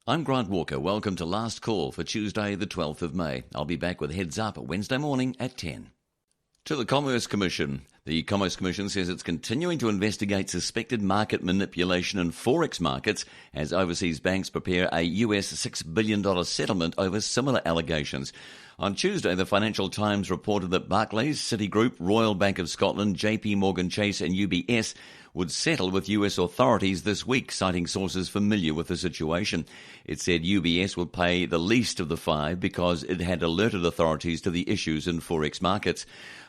I'm Grant Walker. Welcome to Last Call for Tuesday, the 12th of May. I'll be back with Heads Up Wednesday morning at 10. To the Commerce Commission. The Commerce Commission says it's continuing to investigate suspected market manipulation in forex markets as overseas banks prepare a US $6 billion settlement over similar allegations. On Tuesday, the Financial Times reported that Barclays, Citigroup, Royal Bank of Scotland, JP Morgan Chase and UBS would settle with US authorities this week, citing sources familiar with the situation. It said UBS would pay the least of the five because it had alerted authorities to the issues in forex markets.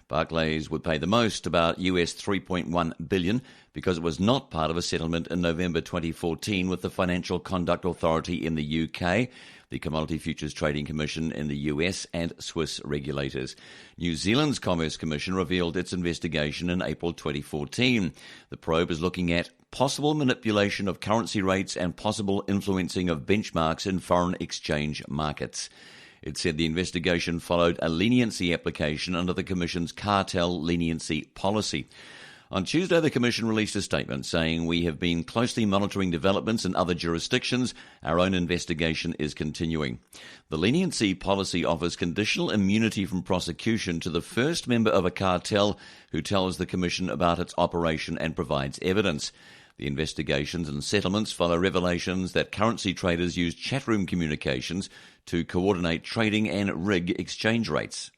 Barclays would pay the most, about US $3.1 billion, because it was not part of a settlement in November 2014 with the Financial Conduct Authority in the UK, the Commodity Futures Trading Commission in the US, and Swiss regulators. New Zealand's Commerce Commission revealed its investigation in April 2014. The probe is looking at possible manipulation of currency rates and possible influencing of benchmarks in foreign exchange markets. It said the investigation followed a leniency application under the Commission's cartel leniency policy. On Tuesday, the Commission released a statement saying, "We have been closely monitoring developments in other jurisdictions. Our own investigation is continuing." The leniency policy offers conditional immunity from prosecution to the first member of a cartel who tells the Commission about its operation and provides evidence. The investigations and settlements follow revelations that currency traders use chatroom communications to coordinate trading and rig exchange rates.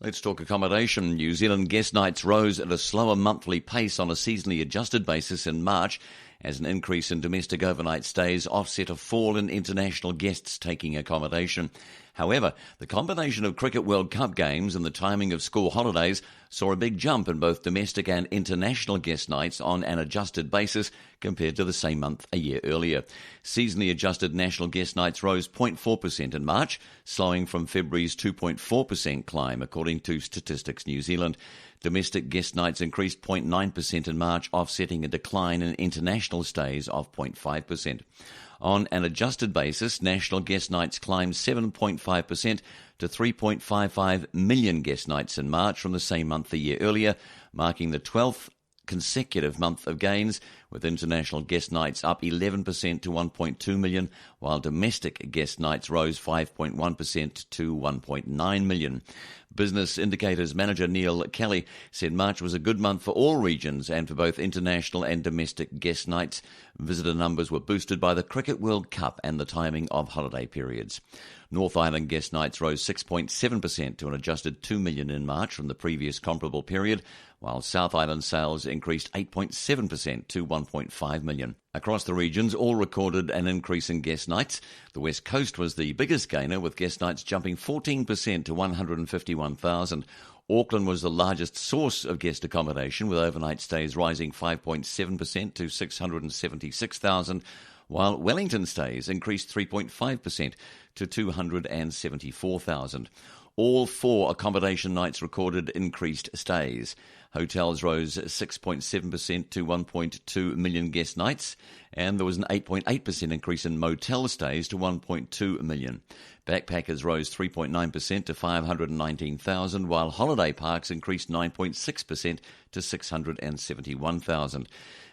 Let's talk accommodation. New Zealand guest nights rose at a slower monthly pace on a seasonally adjusted basis in March as an increase in domestic overnight stays offset a fall in international guests taking accommodation. However, the combination of Cricket World Cup games and the timing of school holidays saw a big jump in both domestic and international guest nights on an adjusted basis compared to the same month a year earlier. Seasonally adjusted national guest nights rose 0.4% in March, slowing from February's 2.4% climb, according to Statistics New Zealand. Domestic guest nights increased 0.9% in March, offsetting a decline in international stays of 0.5%. On an adjusted basis, national guest nights climbed 7.5% to 3.55 million guest nights in March from the same month a year earlier, marking the 12th consecutive month of gains, with international guest nights up 11% to 1.2 million, while domestic guest nights rose 5.1% to 1.9 million. Business Indicators manager Neil Kelly said March was a good month for all regions and for both international and domestic guest nights. Visitor numbers were boosted by the Cricket World Cup and the timing of holiday periods. North Island guest nights rose 6.7% to an adjusted 2 million in March from the previous comparable period, while South Island sales increased 8.7% to 1.5 million. Across the regions, all recorded an increase in guest nights. The West Coast was the biggest gainer, with guest nights jumping 14% to 151,000. Auckland was the largest source of guest accommodation, with overnight stays rising 5.7% to 676,000, while Wellington stays increased 3.5% to 274,000. All four accommodation nights recorded increased stays. Hotels rose 6.7% to 1.2 million guest nights, and there was an 8.8% increase in motel stays to 1.2 million. Backpackers rose 3.9% to 519,000, while holiday parks increased 9.6% to 671,000.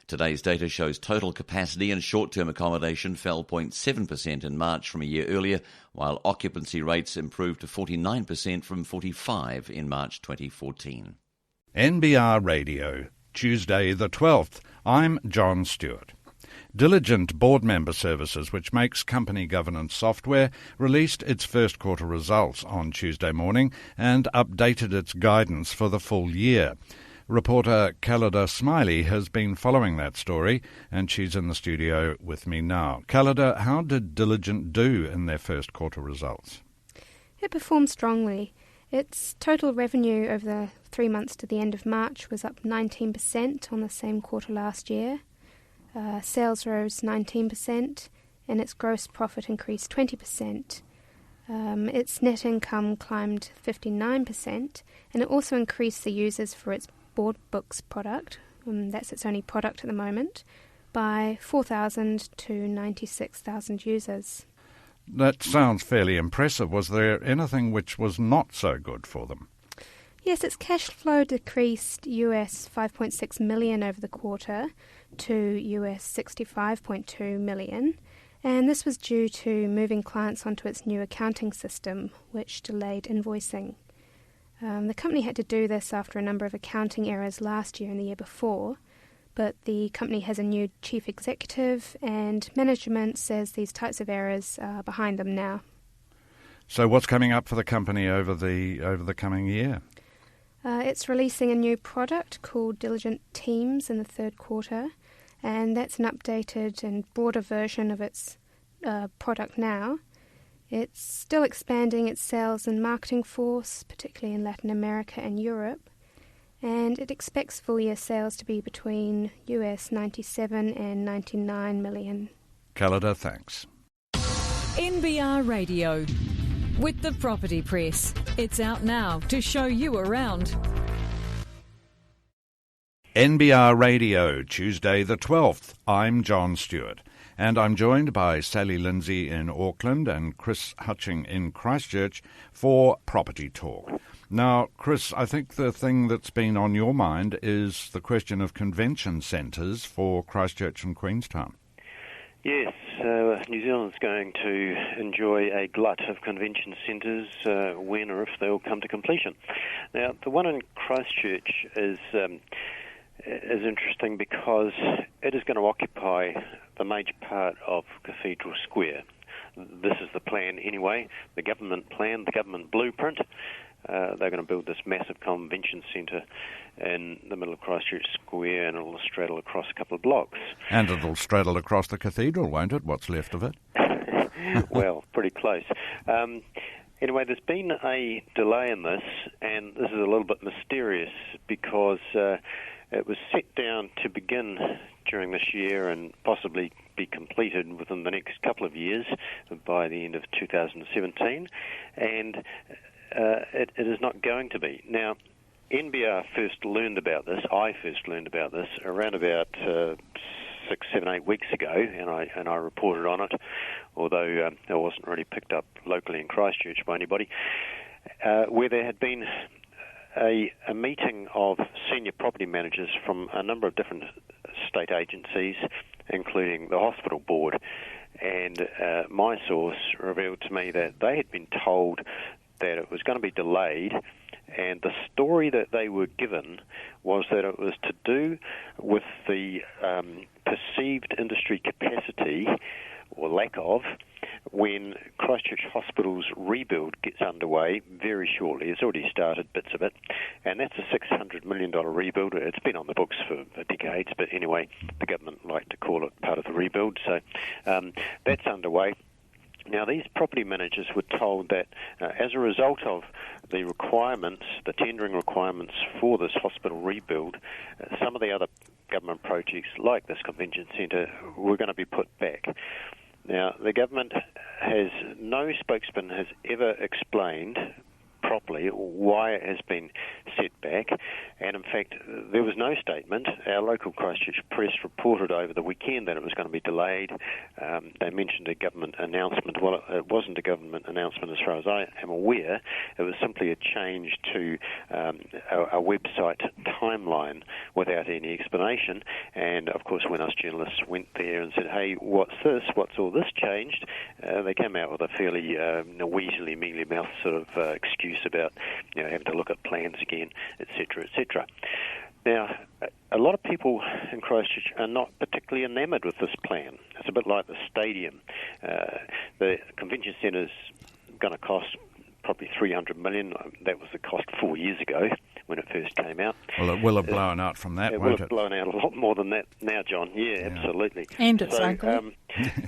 Today's data shows total capacity and short-term accommodation fell 0.7% in March from a year earlier, while occupancy rates improved to 49% from 45% in March 2014. NBR Radio, Tuesday the 12th. I'm John Stewart. Diligent Board Member Services, which makes company governance software, released its first quarter results on Tuesday morning and updated its guidance for the full year. Reporter Callida Smiley has been following that story, and she's in the studio with me now. Callida, how did Diligent do in their first quarter results? It performed strongly. Its total revenue over the 3 months to the end of March was up 19% on the same quarter last year. Sales rose 19%, and its gross profit increased 20%. Its net income climbed 59%, and it also increased the users for its Board Books product, that's its only product at the moment, by 4,000 to 96,000 users. That sounds fairly impressive. Was there anything which was not so good for them? Yes, its cash flow decreased US $5.6 million over the quarter to US $65.2 million, And this was due to moving clients onto its new accounting system, which delayed invoicing. The company had to do this after a number of accounting errors last year and the year before, but the company has a new chief executive and management says these types of errors are behind them now. So what's coming up for the company over the coming year? It's releasing a new product called Diligent Teams in the third quarter, and that's an updated and broader version of its product now. It's still expanding its sales and marketing force, particularly in Latin America and Europe, and it expects full-year sales to be between US 97 and 99 million. Calida, thanks. NBR Radio with the Property Press. It's out now to show you around. NBR Radio, Tuesday the 12th. I'm John Stewart, and I'm joined by Sally Lindsay in Auckland and Chris Hutching in Christchurch for Property Talk. Now, Chris, I think the thing that's been on your mind is the question of convention centres for Christchurch and Queenstown. Yes, New Zealand's going to enjoy a glut of convention centres when or if they all come to completion. Now, the one in Christchurch is interesting because it is going to occupy the major part of Cathedral Square. This is the plan anyway, the government plan, the government blueprint. They're going to build this massive convention centre in the middle of Christchurch Square, and it'll straddle across a couple of blocks. And it'll straddle across the cathedral, won't it? What's left of it? Well, pretty close. Anyway, there's been a delay in this, and this is a little bit mysterious because it was set down to begin during this year and possibly be completed within the next couple of years by the end of 2017, and it is not going to be. Now, NBR first learned about this, I first learned about this around about 6, 7, 8 weeks ago, and I reported on it, although it wasn't really picked up locally in Christchurch by anybody, where there had been a meeting of senior property managers from a number of different state agencies, including the hospital board, and my source revealed to me that they had been told that it was going to be delayed, and the story that they were given was that it was to do with the perceived industry capacity, or lack of, when Christchurch Hospital's rebuild gets underway very shortly. It's already started, bits of it, and that's a $600 million rebuild. It's been on the books for decades, but anyway, the government like to call it part of the rebuild, so that's underway. Now, these property managers were told that as a result of the requirements, the tendering requirements for this hospital rebuild, some of the other government projects like this convention centre were going to be put back. Now, the government no spokesman has ever explained properly why it has been set back, and in fact there was no statement. Our local Christchurch Press reported over the weekend that it was going to be delayed. They mentioned a government announcement. Well, it wasn't a government announcement as far as I am aware. It was simply a change to a website timeline without any explanation, and of course when us journalists went there and said, hey, what's this, what's all this changed, they came out with a fairly weaselly, mealy-mouthed sort of excuse about having to look at plans again, etc., etc. Now, a lot of people in Christchurch are not particularly enamoured with this plan. It's a bit like the stadium. The convention centre's going to cost probably $300 million. That was the cost 4 years ago when it first came out. Well, it will have blown out from that, won't it? It will have blown out a lot more than that now, John. Yeah. Absolutely. And it's ugly.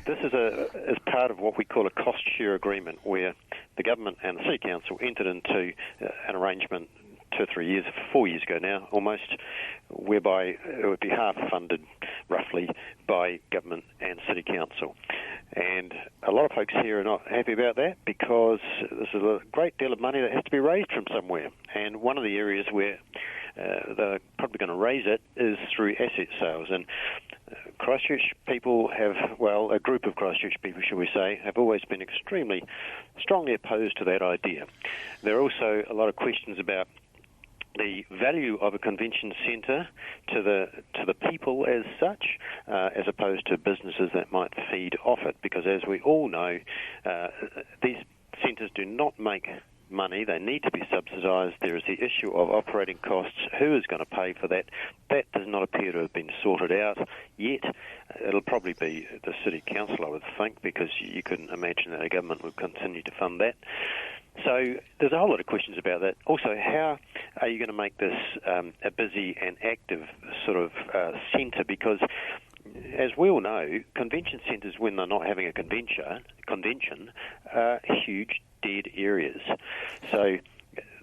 This is part of what we call a cost share agreement, where the government and the City Council entered into an arrangement 2 or 3 years, 4 years ago now, almost, whereby it would be half funded, roughly, by government and City Council. And a lot of folks here are not happy about that because this is a great deal of money that has to be raised from somewhere. And one of the areas where they're probably going to raise it is through asset sales. And Christchurch people a group of Christchurch people, shall we say, have always been extremely strongly opposed to that idea. There are also a lot of questions about the value of a convention centre to the people as such, as opposed to businesses that might feed off it. Because as we all know, these centres do not make money. They need to be subsidised. There is the issue of operating costs. Who is going to pay for that? That does not appear to have been sorted out yet. It'll probably be the City Council, I would think, because you couldn't imagine that a government would continue to fund that. So there's a whole lot of questions about that. Also, how are you going to make this a busy and active sort of centre? Because as we all know, convention centres, when they're not having a convention, are huge dead areas. So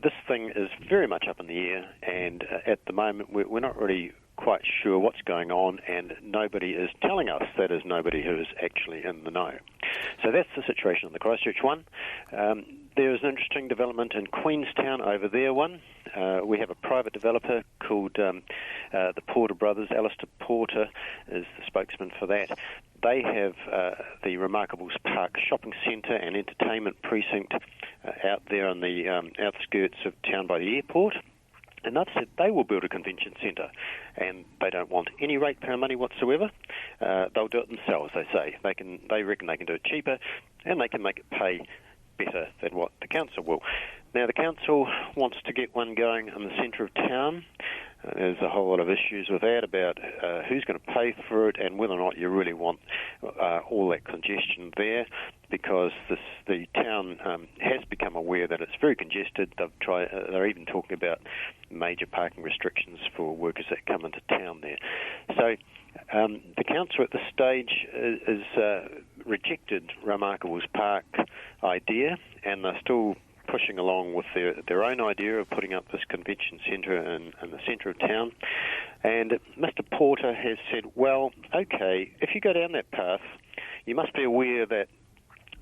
this thing is very much up in the air, and at the moment we're not really quite sure what's going on, and nobody is telling us. That is, nobody who is actually in the know. So that's the situation on the Christchurch one. There is an interesting development in Queenstown over there one. We have a private developer called the Porter Brothers. Alistair Porter is the spokesman for that. They have the Remarkables Park shopping centre and entertainment precinct out there on the outskirts of town by the airport. And they've said they will build a convention centre, and they don't want any ratepayer money whatsoever. They'll do it themselves, they say. They reckon they can do it cheaper, and they can make it pay better than what the council will. Now, the council wants to get one going in the centre of town. There's a whole lot of issues with that about who's going to pay for it and whether or not you really want all that congestion there, because the town has become aware that it's very congested. They're even talking about major parking restrictions for workers that come into town there. So the council at this stage is rejected Remarkables Park idea, and they're still pushing along with their own idea of putting up this convention centre in the centre of town. And Mr. Porter has said, well, okay, if you go down that path, you must be aware that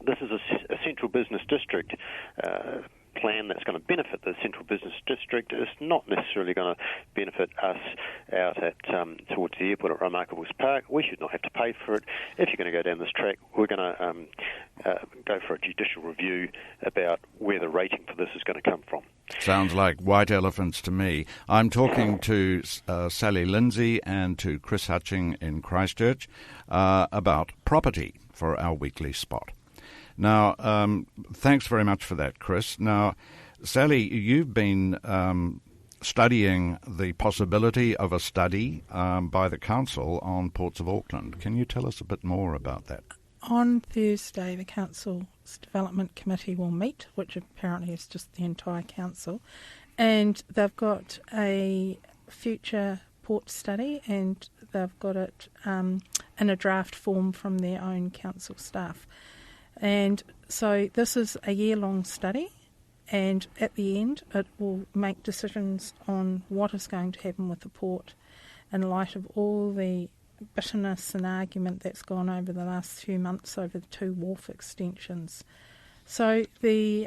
this is a central business district plan that's going to benefit the central business district. It's not necessarily going to benefit us out at towards the airport at Remarkables Park. We should not have to pay for it. If you're going to go down this track, we're going to go for a judicial review about where the rating for this is going to come from. Sounds like white elephants to me. I'm talking to Sally Lindsay and to Chris Hutching in Christchurch about property for our weekly spot. Now, thanks very much for that, Chris. Now, Sally, you've been studying the possibility of a study by the council on Ports of Auckland. Can you tell us a bit more about that? On Thursday, the council's development committee will meet, which apparently is just the entire council, and they've got a future port study, and they've got it in a draft form from their own council staff. And so this is a year-long study, and at the end it will make decisions on what is going to happen with the port in light of all the bitterness and argument that's gone over the last few months over the two wharf extensions. So the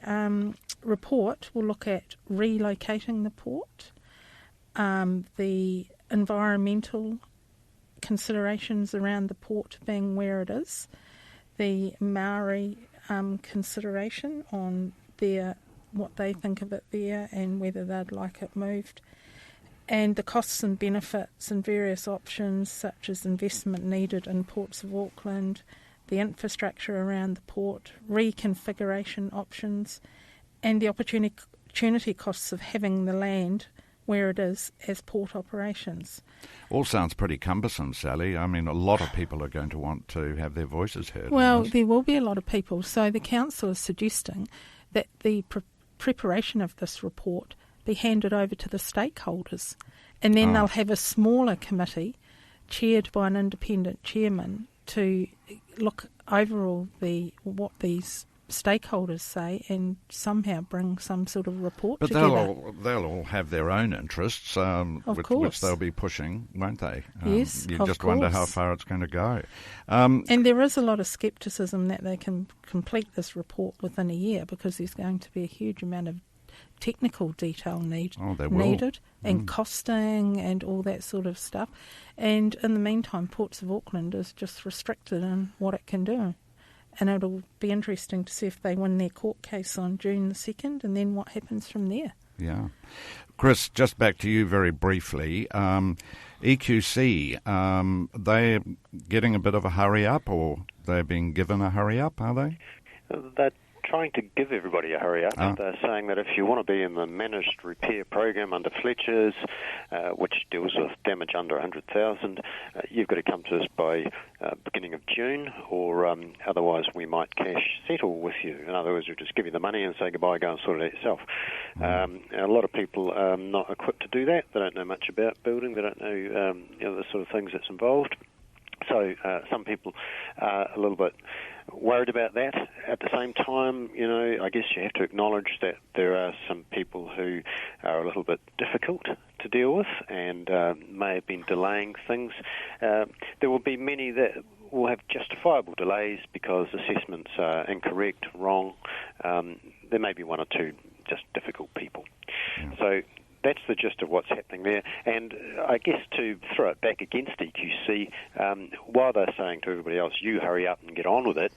report will look at relocating the port, the environmental considerations around the port being where it is, the Maori consideration on what they think of it there and whether they'd like it moved, and the costs and benefits and various options such as investment needed in Ports of Auckland, the infrastructure around the port, reconfiguration options, and the opportunity costs of having the land where it is as port operations. All sounds pretty cumbersome, Sally. I mean, a lot of people are going to want to have their voices heard. Well, there will be a lot of people. So the council is suggesting that the preparation of this report be handed over to the stakeholders, and then they'll have a smaller committee chaired by an independent chairman to look overall what these stakeholders say and somehow bring some sort of report together. But they'll all have their own interests, which they'll be pushing, won't they? Yes, you just wonder how far it's going to go. And there is a lot of scepticism that they can complete this report within a year, because there's going to be a huge amount of technical detail needed and costing and all that sort of stuff. And in the meantime, Ports of Auckland is just restricted in what it can do. And it'll be interesting to see if they win their court case on June the 2nd and then what happens from there. Yeah. Chris, just back to you very briefly. EQC, they're getting a bit of a hurry up, or they're being given a hurry up, are they? They're trying to give everybody a hurry up. They're saying that if you want to be in the managed repair program under Fletcher's, which deals with damage under 100,000, you've got to come to us by beginning of June, or otherwise we might cash settle with you. In other words, we'll just give you the money and say goodbye, go and sort it out yourself. A lot of people are not equipped to do that. They don't know much about building. They don't know, the sort of things that's involved. So some people are a little bit worried about that. At the same time, I guess you have to acknowledge that there are some people who are a little bit difficult to deal with and may have been delaying things. There will be many that will have justifiable delays because assessments are incorrect, wrong. There may be one or two just difficult people. Yeah. So that's the gist of what's happening there. And I guess to throw it back against EQC, while they're saying to everybody else, you hurry up and get on with it,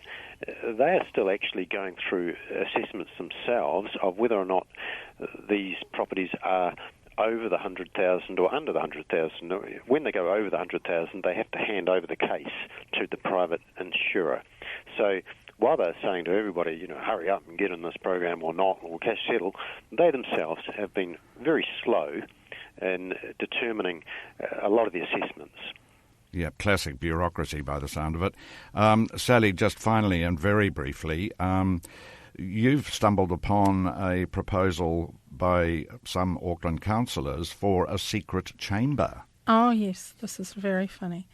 they are still actually going through assessments themselves of whether or not these properties are over the 100,000 or under the 100,000. When they go over the 100,000, they have to hand over the case to the private insurer. So while they're saying to everybody, hurry up and get in this program or not, or cash settle, they themselves have been very slow in determining a lot of the assessments. Yeah, classic bureaucracy by the sound of it. Sally, just finally and very briefly, you've stumbled upon a proposal by some Auckland councillors for a secret chamber. Oh, yes, this is very funny.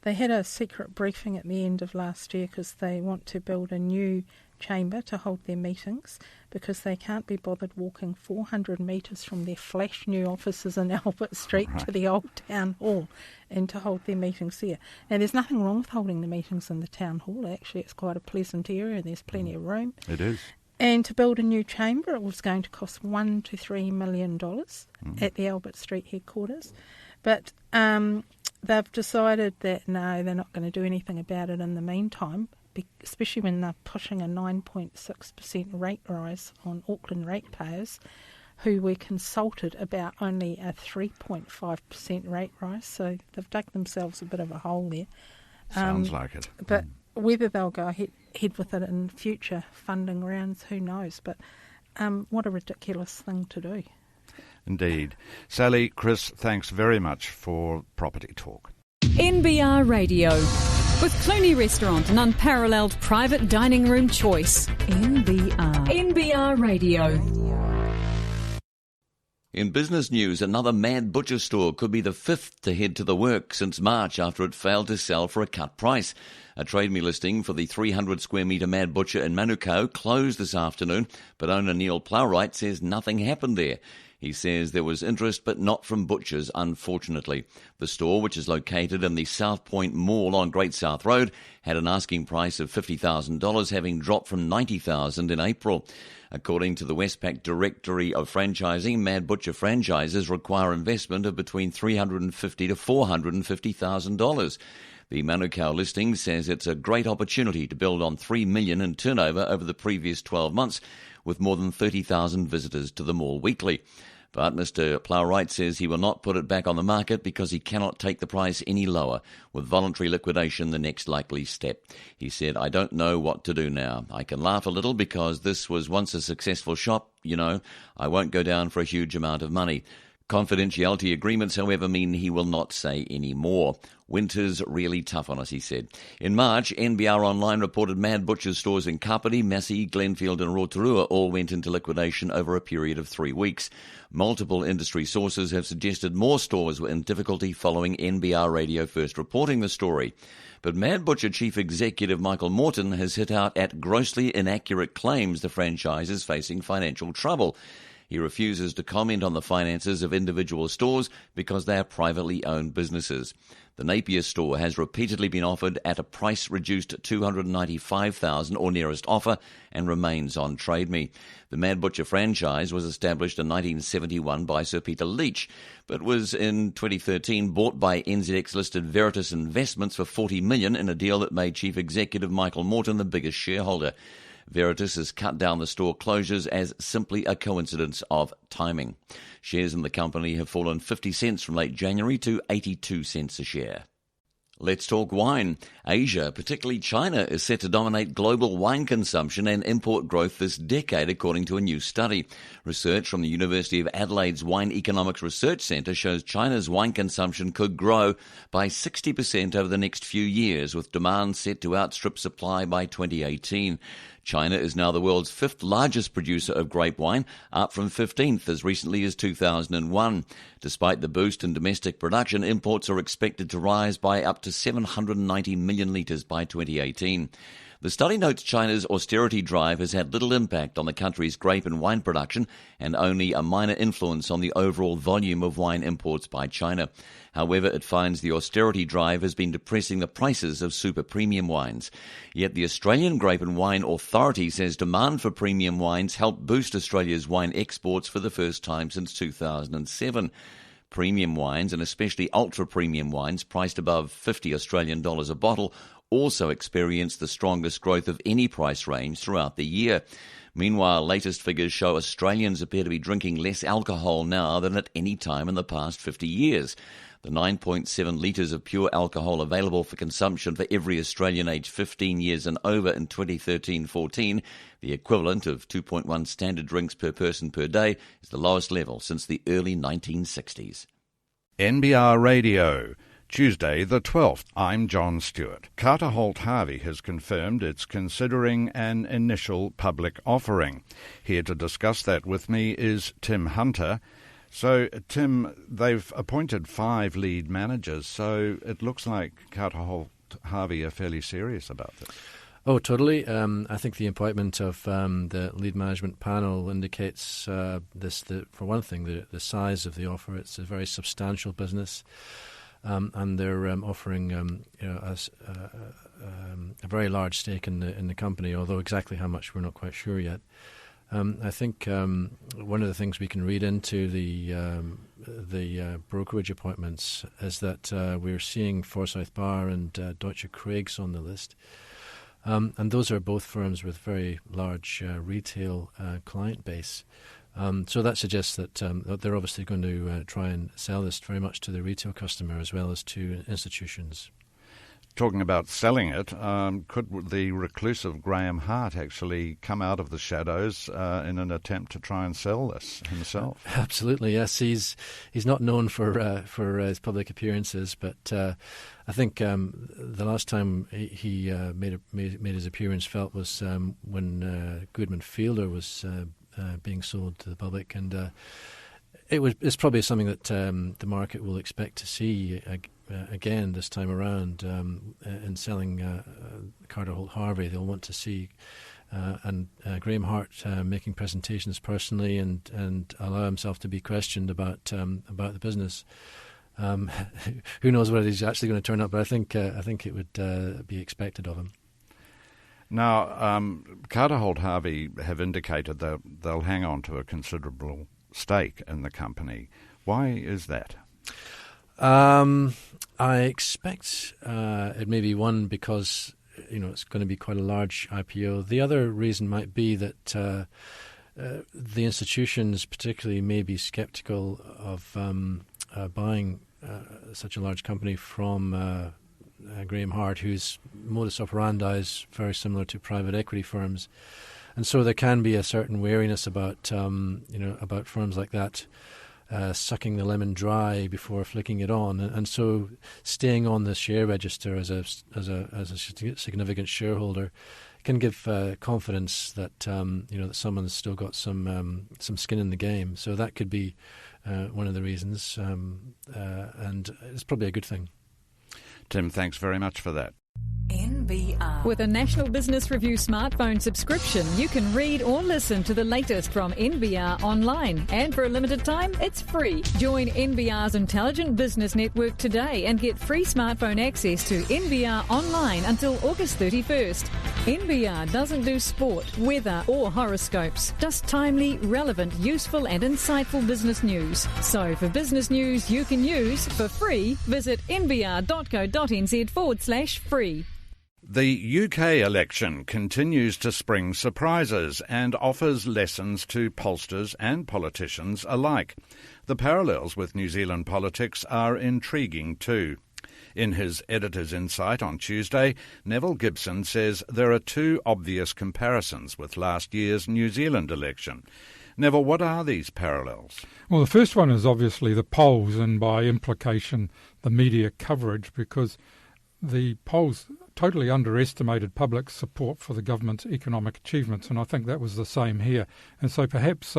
They had a secret briefing at the end of last year because they want to build a new chamber to hold their meetings because they can't be bothered walking 400 metres from their flash new offices in Albert Street to the old town hall and to hold their meetings there. Now, there's nothing wrong with holding the meetings in the town hall. Actually, it's quite a pleasant area and there's plenty of room. It is. And to build a new chamber, it was going to cost $1 to $3 million at the Albert Street headquarters. But they've decided that, no, they're not going to do anything about it in the meantime, especially when they're pushing a 9.6% rate rise on Auckland ratepayers, who were consulted about only a 3.5% rate rise. So they've dug themselves a bit of a hole there. Sounds like it. But whether they'll go ahead with it in future funding rounds, who knows? But what a ridiculous thing to do. Indeed. Sally, Chris, thanks very much for Property Talk. NBR Radio. With Clooney Restaurant, an unparalleled private dining room choice. NBR Radio. In business news, another Mad Butcher store could be the fifth to head to the work since March after it failed to sell for a cut price. A Trade Me listing for the 300 square metre Mad Butcher in Manukau closed this afternoon, but owner Neil Plowright says nothing happened there. He says there was interest, but not from butchers, unfortunately. The store, which is located in the South Point Mall on Great South Road, had an asking price of $50,000, having dropped from $90,000 in April. According to the Westpac Directory of Franchising, Mad Butcher franchises require investment of between $350,000 to $450,000. The Manukau listing says it's a great opportunity to build on $3 million in turnover over the previous 12 months, with more than 30,000 visitors to the mall weekly. But Mr. Plowright says he will not put it back on the market because he cannot take the price any lower, with voluntary liquidation the next likely step. He said, I don't know what to do now. I can laugh a little because this was once a successful shop, I won't go down for a huge amount of money. Confidentiality agreements, however, mean he will not say any more. Winter's really tough on us, he said. In March, NBR Online reported Mad Butcher's stores in Kapiti, Massey, Glenfield and Rotorua all went into liquidation over a period of 3 weeks. Multiple industry sources have suggested more stores were in difficulty following NBR Radio first reporting the story. But Mad Butcher Chief Executive Michael Morton has hit out at grossly inaccurate claims the franchise is facing financial trouble. He refuses to comment on the finances of individual stores because they are privately owned businesses. The Napier store has repeatedly been offered at a price reduced to $295,000 or nearest offer and remains on Trade Me. The Mad Butcher franchise was established in 1971 by Sir Peter Leach, but was in 2013 bought by NZX-listed Veritas Investments for $40 million in a deal that made Chief Executive Michael Morton the biggest shareholder. Veritas has cut down the store closures as simply a coincidence of timing. Shares in the company have fallen 50 cents from late January to 82 cents a share. Let's talk wine. Asia, particularly China, is set to dominate global wine consumption and import growth this decade, according to a new study. Research from the University of Adelaide's Wine Economics Research Centre shows China's wine consumption could grow by 60% over the next few years, with demand set to outstrip supply by 2018. China is now the world's 5th largest producer of grape wine, up from 15th as recently as 2001. Despite the boost in domestic production, imports are expected to rise by up to 790 million litres by 2018. The study notes China's austerity drive has had little impact on the country's grape and wine production and only a minor influence on the overall volume of wine imports by China. However, it finds the austerity drive has been depressing the prices of super premium wines. Yet the Australian Grape and Wine Authority says demand for premium wines helped boost Australia's wine exports for the first time since 2007. Premium wines, and especially ultra-premium wines priced above $50 Australian a bottle, also experienced the strongest growth of any price range throughout the year. Meanwhile, latest figures show Australians appear to be drinking less alcohol now than at any time in the past 50 years. The 9.7 litres of pure alcohol available for consumption for every Australian aged 15 years and over in 2013-14, the equivalent of 2.1 standard drinks per person per day, is the lowest level since the early 1960s. NBR Radio, Tuesday the 12th. I'm John Stewart. Carter Holt Harvey has confirmed it's considering an initial public offering. Here to discuss that with me is Tim Hunter. So, Tim, they've appointed 5 lead managers, so it looks like Carter Holt Harvey are fairly serious about this. Oh, totally. I think the appointment of the lead management panel indicates for one thing, the size of the offer. It's a very substantial business. And they're offering us a very large stake in the company, although exactly how much we're not quite sure yet. I think one of the things we can read into the brokerage appointments is that we're seeing Forsyth Barr and Deutsche Craigs on the list. And those are both firms with very large retail client base. So that suggests that they're obviously going to try and sell this very much to the retail customer as well as to institutions. Talking about selling it, could the reclusive Graham Hart actually come out of the shadows in an attempt to try and sell this himself? Absolutely, yes. He's not known for his public appearances, but I think the last time he made his appearance felt was when Goodman Fielder was being sold to the public, and it's probably something that the market will expect to see again this time around in selling Carter Holt Harvey. They'll want to see and Graham Hart making presentations personally and allow himself to be questioned about the business. Who knows whether he's actually going to turn up? But I think it would be expected of him. Now, Carter Holt Harvey have indicated that they'll hang on to a considerable stake in the company. Why is that? I expect it may be one because it's going to be quite a large IPO. The other reason might be that the institutions particularly may be sceptical of buying such a large company from Graham Hart, whose modus operandi is very similar to private equity firms, and so there can be a certain wariness about firms like that sucking the lemon dry before flicking it on, and so staying on the share register as a significant shareholder can give confidence that that someone's still got some skin in the game. So that could be one of the reasons, and it's probably a good thing. Tim, thanks very much for that. NBR. With a National Business Review smartphone subscription, you can read or listen to the latest from NBR online. And for a limited time, it's free. Join NBR's Intelligent Business Network today and get free smartphone access to NBR online until August 31st. NBR doesn't do sport, weather or horoscopes, just timely, relevant, useful and insightful business news. So for business news you can use for free, visit nbr.co.nz/free. The UK election continues to spring surprises and offers lessons to pollsters and politicians alike. The parallels with New Zealand politics are intriguing too. In his editor's insight on Tuesday, Neville Gibson says there are two obvious comparisons with last year's New Zealand election. Neville, what are these parallels? Well, the first one is obviously the polls and by implication the media coverage, because the polls totally underestimated public support for the government's economic achievements, and I think that was the same here. And so perhaps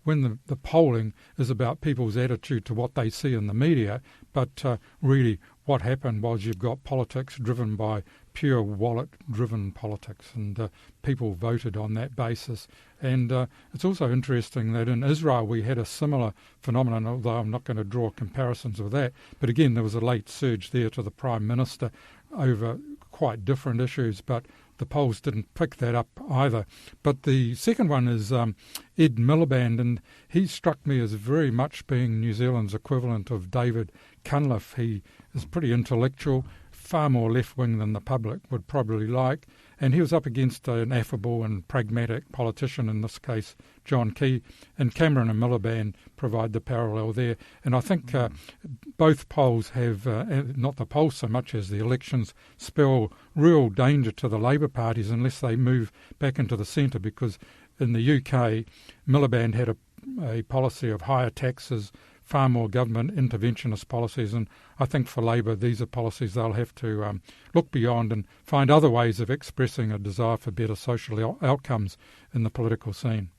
when the polling is about people's attitude to what they see in the media, but really what happened was you've got politics driven by pure wallet-driven politics, and people voted on that basis. And it's also interesting that in Israel we had a similar phenomenon, although I'm not going to draw comparisons with that. But again, there was a late surge there to the Prime Minister over quite different issues, but the polls didn't pick that up either. But the second one is Ed Miliband, and he struck me as very much being New Zealand's equivalent of David Cunliffe. He is pretty intellectual, far more left-wing than the public would probably like, and he was up against an affable and pragmatic politician, in this case John Key, and Cameron and Miliband provide the parallel there. And I think both polls have, not the polls so much as the elections, spell real danger to the Labour parties unless they move back into the centre, because in the UK, Miliband had a policy of higher taxes, far more government interventionist policies, and I think for Labour these are policies they'll have to look beyond and find other ways of expressing a desire for better social outcomes in the political scene.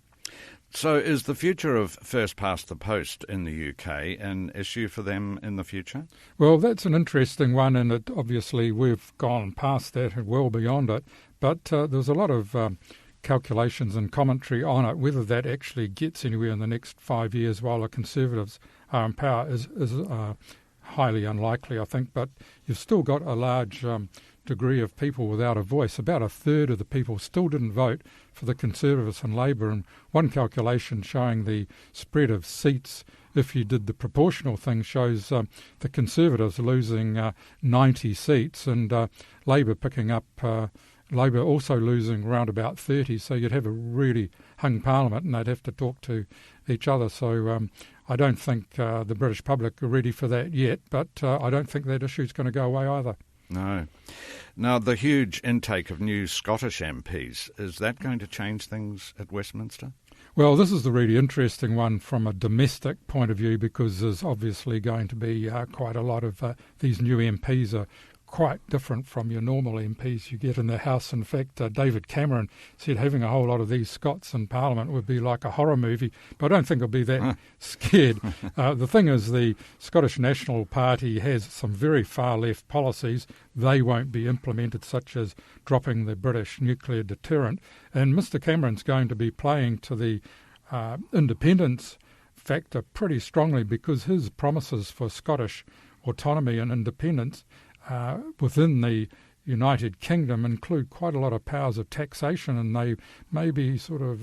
So is the future of first past the post in the UK an issue for them in the future? Well, that's an interesting one, and obviously we've gone past that and well beyond it, but there's a lot of calculations and commentary on it. Whether that actually gets anywhere in the next 5 years while the Conservatives are in power is highly unlikely, I think. But you've still got a large degree of people without a voice. About a third of the people still didn't vote for the Conservatives and Labour. And one calculation showing the spread of seats, if you did the proportional thing, shows the Conservatives losing 90 seats and Labour picking up Labour also losing around about 30, so you'd have a really hung parliament and they'd have to talk to each other. So I don't think the British public are ready for that yet, but I don't think that issue's going to go away either. No. Now, the huge intake of new Scottish MPs, is that going to change things at Westminster? Well, this is the really interesting one from a domestic point of view, because there's obviously going to be quite a lot of these new MPs are quite different from your normal MPs you get in the House. In fact, David Cameron said having a whole lot of these Scots in Parliament would be like a horror movie, but I don't think I'll be that scared. The thing is, the Scottish National Party has some very far-left policies. They won't be implemented, such as dropping the British nuclear deterrent. And Mr Cameron's going to be playing to the independence factor pretty strongly, because his promises for Scottish autonomy and independence within the United Kingdom include quite a lot of powers of taxation, and they may be sort of,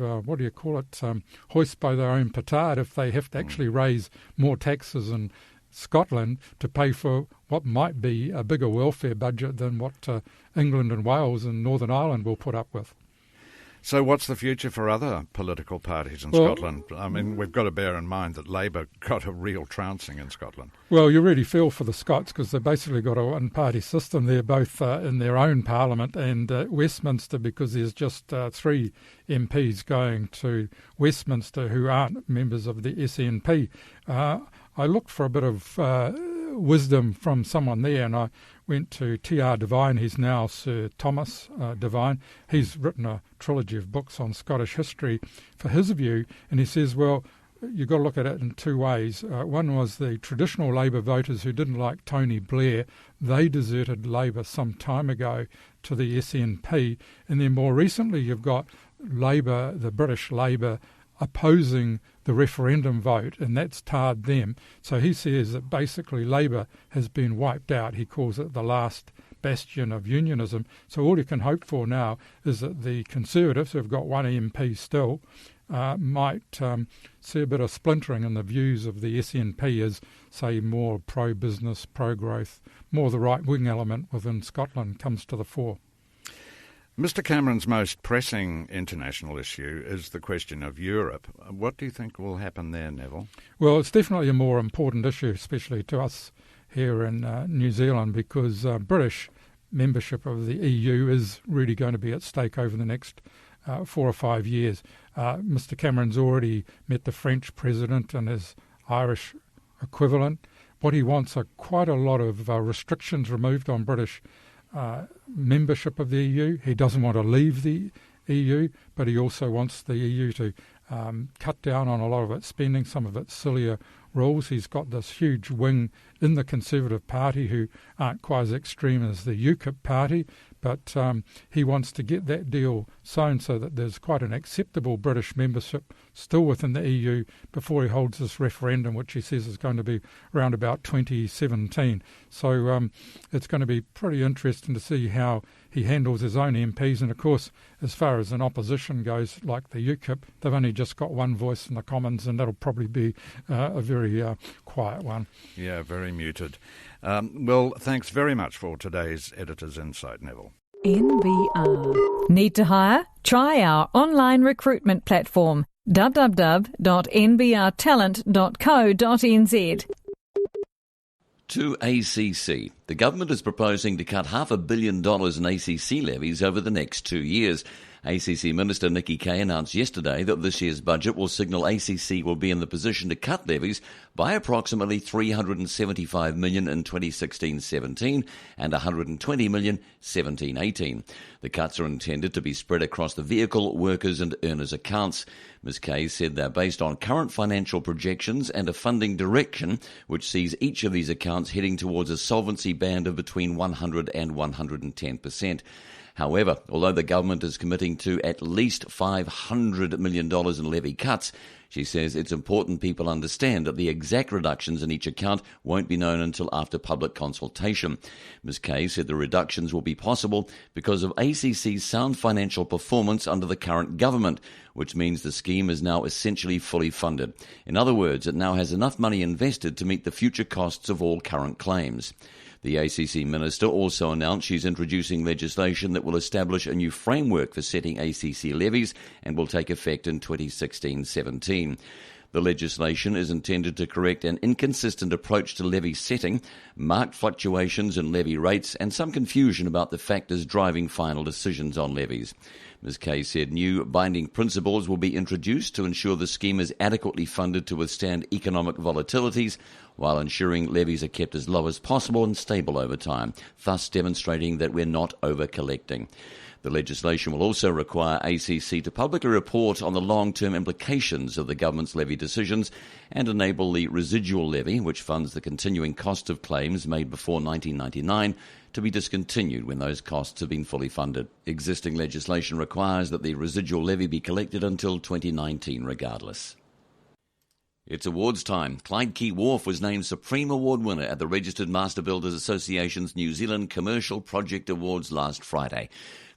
hoist by their own petard if they have to actually raise more taxes in Scotland to pay for what might be a bigger welfare budget than what England and Wales and Northern Ireland will put up with. So what's the future for other political parties in Scotland? I mean, we've got to bear in mind that Labour got a real trouncing in Scotland. Well, you really feel for the Scots, because they've basically got a one-party system there, both in their own parliament and Westminster, because there's just 3 MPs going to Westminster who aren't members of the SNP. I looked for a bit of wisdom from someone there, and I went to T.R. Devine. He's now Sir Thomas Devine. He's written a trilogy of books on Scottish history for his view, and he says, well, you've got to look at it in 2 ways. One was the traditional Labour voters who didn't like Tony Blair. They deserted Labour some time ago to the SNP, and then more recently you've got Labour, the British Labour, opposing the referendum vote, and that's tarred them. So he says that basically Labour has been wiped out. He calls it the last bastion of unionism. So all you can hope for now is that the Conservatives, who've got 1 MP still, might see a bit of splintering in the views of the SNP as, say, more pro-business, pro-growth, more the right-wing element within Scotland comes to the fore. Mr Cameron's most pressing international issue is the question of Europe. What do you think will happen there, Neville? Well, it's definitely a more important issue, especially to us here in New Zealand, because British membership of the EU is really going to be at stake over the next 4 or 5 years. Mr Cameron's already met the French president and his Irish equivalent. What he wants are quite a lot of restrictions removed on British membership of the EU. He doesn't want to leave the EU, but he also wants the EU to cut down on a lot of its spending, some of its sillier rules. He's got this huge wing in the Conservative Party who aren't quite as extreme as the UKIP party, but he wants to get that deal sewn so that there's quite an acceptable British membership still within the EU before he holds this referendum, which he says is going to be around about 2017. So it's going to be pretty interesting to see how he handles his own MPs. And of course, as far as an opposition goes, like the UKIP, they've only just got one voice in the Commons, and that'll probably be a very quiet one. Yeah, very muted. Well, thanks very much for today's Editor's Insight, Neville. NBR. Need to hire? Try our online recruitment platform, www.nbrtalent.co.nz. To ACC. The government is proposing to cut $500 million in ACC levies over the next 2 years. ACC Minister Nikki Kaye announced yesterday that this year's budget will signal ACC will be in the position to cut levies by approximately $375 million in 2016-17 and $120 million 17-18. The cuts are intended to be spread across the vehicle, workers and earners accounts. Ms Kaye said they're based on current financial projections and a funding direction which sees each of these accounts heading towards a solvency band of between 100 and 110%. However, although the government is committing to at least $500 million in levy cuts, she says it's important people understand that the exact reductions in each account won't be known until after public consultation. Ms Kaye said the reductions will be possible because of ACC's sound financial performance under the current government, which means the scheme is now essentially fully funded. In other words, it now has enough money invested to meet the future costs of all current claims. The ACC minister also announced she's introducing legislation that will establish a new framework for setting ACC levies and will take effect in 2016-17. The legislation is intended to correct an inconsistent approach to levy setting, marked fluctuations in levy rates, and some confusion about the factors driving final decisions on levies. Ms Kaye said new binding principles will be introduced to ensure the scheme is adequately funded to withstand economic volatilities, while ensuring levies are kept as low as possible and stable over time, thus demonstrating that we're not over-collecting. The legislation will also require ACC to publicly report on the long-term implications of the government's levy decisions and enable the residual levy, which funds the continuing cost of claims made before 1999, to be discontinued when those costs have been fully funded. Existing legislation requires that the residual levy be collected until 2019 regardless. It's awards time. Clyde Quay Wharf was named Supreme Award winner at the Registered Master Builders Association's New Zealand Commercial Project Awards last Friday.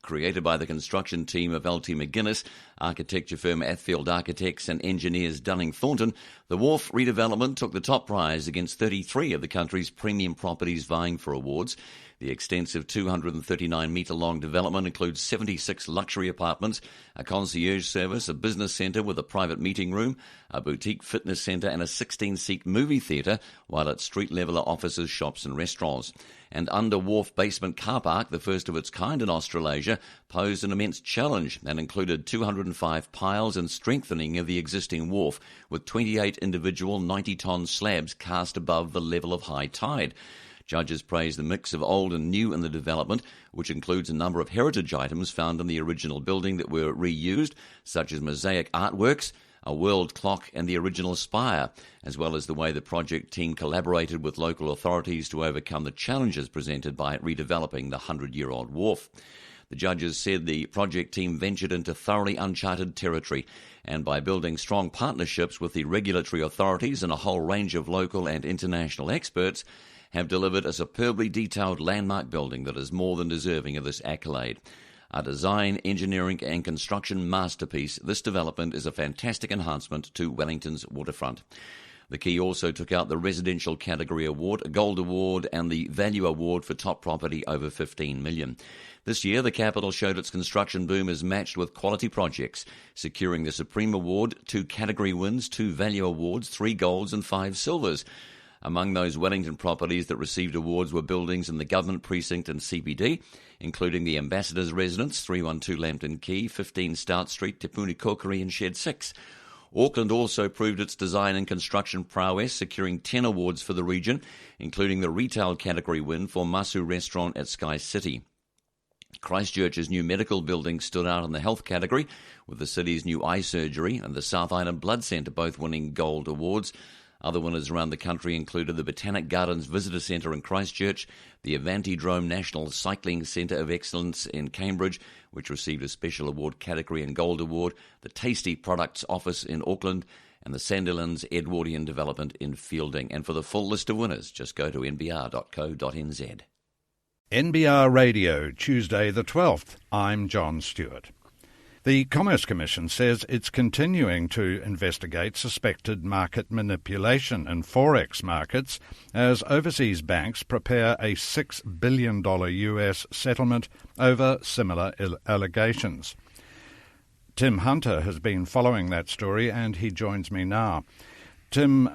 Created by the construction team of LT McGuinness, architecture firm Athfield Architects and engineers Dunning Thornton, the wharf redevelopment took the top prize against 33 of the country's premium properties vying for awards. The extensive 239-metre-long development includes 76 luxury apartments, a concierge service, a business centre with a private meeting room, a boutique fitness centre and a 16-seat movie theatre, while at street level are offices, shops and restaurants. And under wharf basement car park, the first of its kind in Australasia, posed an immense challenge and included 205 piles and strengthening of the existing wharf, with 28 individual 90-tonne slabs cast above the level of high tide. Judges praised the mix of old and new in the development, which includes a number of heritage items found in the original building that were reused, such as mosaic artworks, a world clock and the original spire, as well as the way the project team collaborated with local authorities to overcome the challenges presented by redeveloping the 100-year-old wharf. The judges said the project team ventured into thoroughly uncharted territory, and by building strong partnerships with the regulatory authorities and a whole range of local and international experts, have delivered a superbly detailed landmark building that is more than deserving of this accolade. A design, engineering and construction masterpiece, this development is a fantastic enhancement to Wellington's waterfront. The Key also took out the Residential Category Award, a Gold Award and the Value Award for top property over $15 million. This year, the capital showed its construction boom is matched with quality projects, securing the Supreme Award, 2 category wins, 2 Value Awards, 3 golds and 5 silvers. Among those Wellington properties that received awards were buildings in the Government Precinct and CBD, including the Ambassador's Residence, 312 Lambton Quay, 15 Stout Street, Te Puni Kōkiri and Shed 6. Auckland also proved its design and construction prowess, securing 10 awards for the region, including the retail category win for Masu Restaurant at Sky City. Christchurch's new medical building stood out in the health category, with the city's new eye surgery and the South Island Blood Centre both winning gold awards. Other winners around the country included the Botanic Gardens Visitor Centre in Christchurch, the Avantidrome National Cycling Centre of Excellence in Cambridge, which received a Special Award category and Gold Award, the Tasty Products Office in Auckland, and the Sandilands Edwardian Development in Fielding. And for the full list of winners, just go to nbr.co.nz. NBR Radio, Tuesday the 12th. I'm John Stewart. The Commerce Commission says it's continuing to investigate suspected market manipulation in forex markets as overseas banks prepare a $6 billion US settlement over similar allegations. Tim Hunter has been following that story and he joins me now. Tim,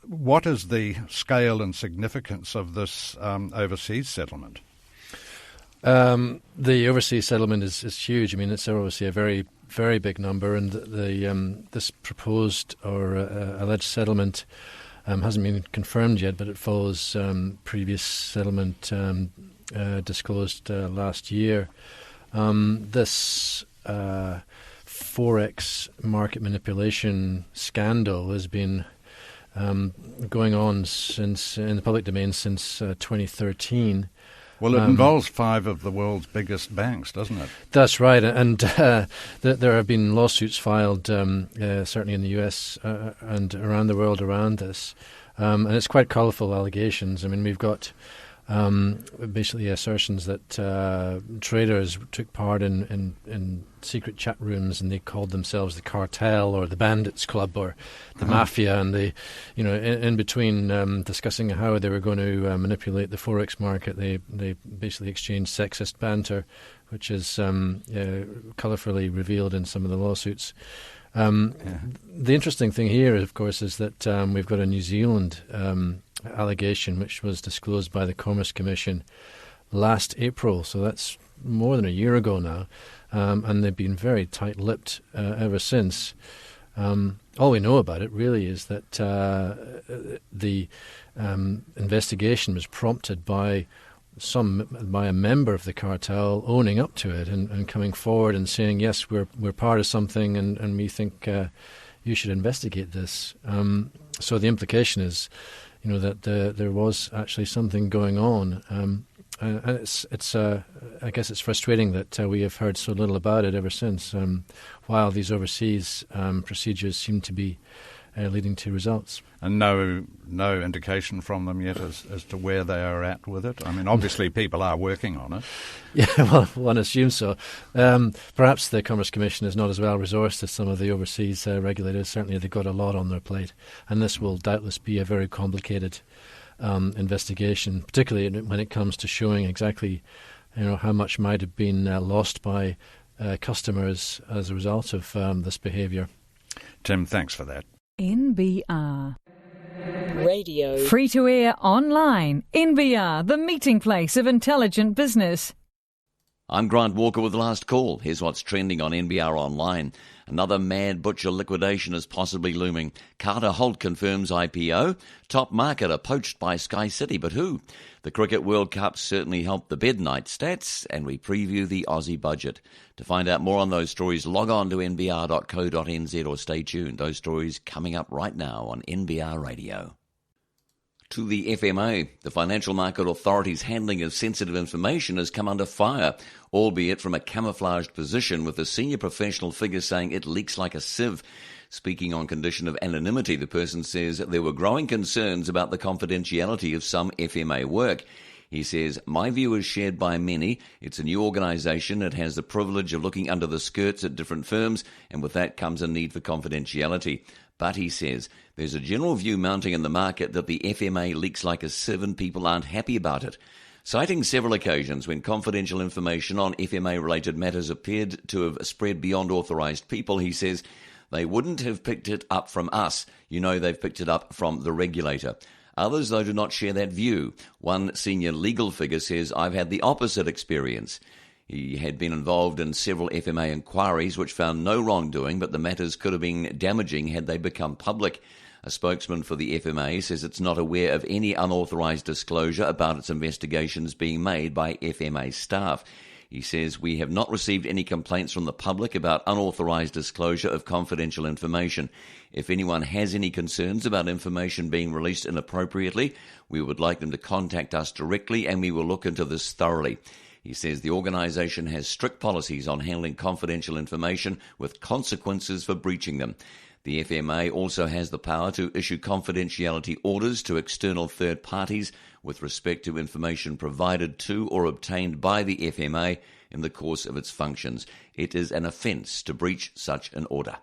what is the scale and significance of this overseas settlement? The overseas settlement is huge. I mean, it's obviously a very, very big number, and this proposed or alleged settlement hasn't been confirmed yet, but it follows previous settlement disclosed last year. This forex market manipulation scandal has been going on since in the public domain since 2013. Well, it involves 5 of the world's biggest banks, doesn't it? That's right, and there have been lawsuits filed, certainly in the US and around the world around this, and it's quite colourful allegations. I mean, we've got basically assertions that traders took part in secret chat rooms and they called themselves the cartel or the bandits club or the mafia, and they, in between discussing how they were going to manipulate the forex market, they basically exchanged sexist banter, which is colourfully revealed in some of the lawsuits. The interesting thing here, of course, is that we've got a New Zealand allegation which was disclosed by the Commerce Commission last April, so that's more than a year ago now, and they've been very tight-lipped ever since. All we know about it really is that the investigation was prompted by a member of the cartel owning up to it and coming forward and saying, yes, we're part of something and we think you should investigate this. So the implication is, that there was actually something going on. And it's I guess it's frustrating that we have heard so little about it ever since, while these overseas procedures seem to be leading to results. And no indication from them yet as to where they are at with it? I mean, obviously people are working on it. Yeah, well, one assumes so. Perhaps the Commerce Commission is not as well resourced as some of the overseas regulators. Certainly they've got a lot on their plate, and this will doubtless be a very complicated investigation, particularly when it comes to showing exactly how much might have been lost by customers as a result of this behaviour. Tim, thanks for that. NBR Radio. Free to air online. NBR, the meeting place of intelligent business. I'm Grant Walker with The Last Call. Here's what's trending on NBR Online. Another mad butcher liquidation is possibly looming. Carter Holt confirms IPO. Top marketer poached by Sky City, but who? The Cricket World Cup certainly helped the bed night stats, and we preview the Aussie budget. To find out more on those stories, log on to nbr.co.nz or stay tuned. Those stories coming up right now on NBR Radio. To the FMA, the Financial Market Authority's handling of sensitive information has come under fire, albeit from a camouflaged position, with a senior professional figure saying it leaks like a sieve. Speaking on condition of anonymity, the person says there were growing concerns about the confidentiality of some FMA work. He says, "My view is shared by many. It's a new organisation. It has the privilege of looking under the skirts at different firms, and with that comes a need for confidentiality. But," he says, "there's a general view mounting in the market that the FMA leaks like a sieve and people aren't happy about it." Citing several occasions when confidential information on FMA-related matters appeared to have spread beyond authorised people, he says, "They wouldn't have picked it up from us. You know, they've picked it up from the regulator." Others, though, do not share that view. One senior legal figure says, "I've had the opposite experience." He had been involved in several FMA inquiries which found no wrongdoing, but the matters could have been damaging had they become public. A spokesman for the FMA says it's not aware of any unauthorised disclosure about its investigations being made by FMA staff. He says, "We have not received any complaints from the public about unauthorised disclosure of confidential information. If anyone has any concerns about information being released inappropriately, we would like them to contact us directly and we will look into this thoroughly." He says the organisation has strict policies on handling confidential information with consequences for breaching them. The FMA also has the power to issue confidentiality orders to external third parties with respect to information provided to or obtained by the FMA in the course of its functions. It is an offence to breach such an order.